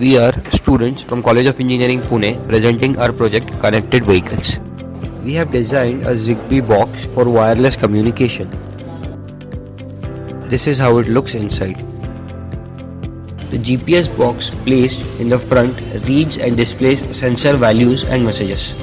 We are students from College of Engineering Pune presenting our project Connected Vehicles. We have designed a Zigbee box for wireless communication. This is how it looks inside. The GPS box placed in the front reads and displays sensor values and messages.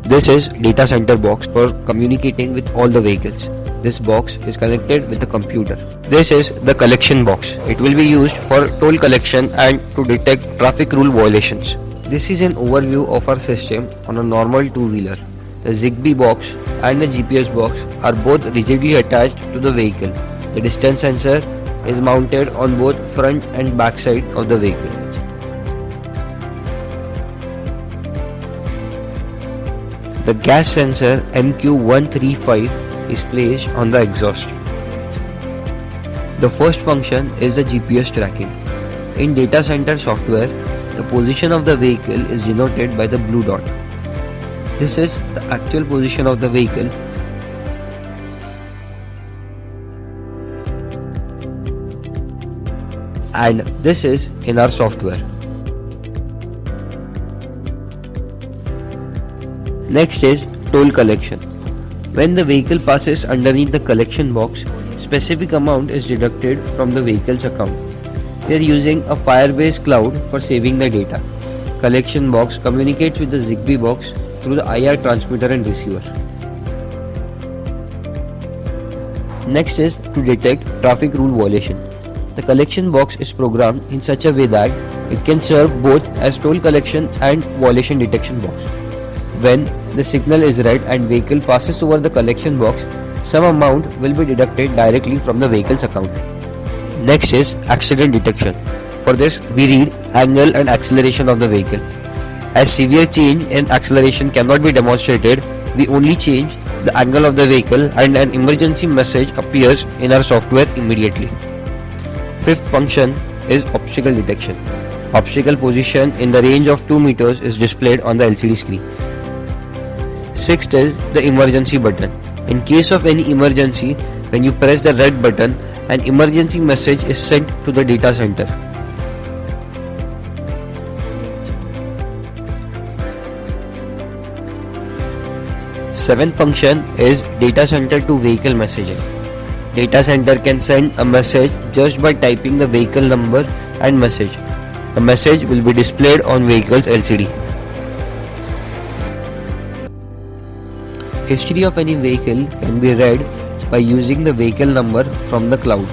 This is data center box for communicating with all the vehicles. This box is connected with the computer. This is the collection box. It will be used for toll collection and to detect traffic rule violations. This is an overview of our system on a normal two-wheeler. The Zigbee box and the GPS box are both rigidly attached to the vehicle. The distance sensor is mounted on both front and back side of the vehicle. The gas sensor MQ135 is placed on the exhaust. The first function is the GPS tracking. In data center software, the position of the vehicle is denoted by the blue dot. This is the actual position of the vehicle. And this is in our software. Next is toll collection. When the vehicle passes underneath the collection box, specific amount is deducted from the vehicle's account. We are using a Firebase cloud for saving the data. Collection box communicates with the Zigbee box through the IR transmitter and receiver. Next is to detect traffic rule violation. The collection box is programmed in such a way that it can serve both as toll collection and violation detection box. When the signal is red and vehicle passes over the collection box, some amount will be deducted directly from the vehicle's account. Next is accident detection. For this, we read angle and acceleration of the vehicle. As severe change in acceleration cannot be demonstrated, we only change the angle of the vehicle and an emergency message appears in our software immediately. Fifth function is obstacle detection. Obstacle position in the range of 2 meters is displayed on the LCD screen. Sixth is the emergency button. In case of any emergency, when you press the red button, an emergency message is sent to the data center. Seventh function is data center to vehicle messaging. Data center can send a message just by typing the vehicle number and message. The message will be displayed on vehicle's LCD. History of any vehicle can be read by using the vehicle number from the cloud.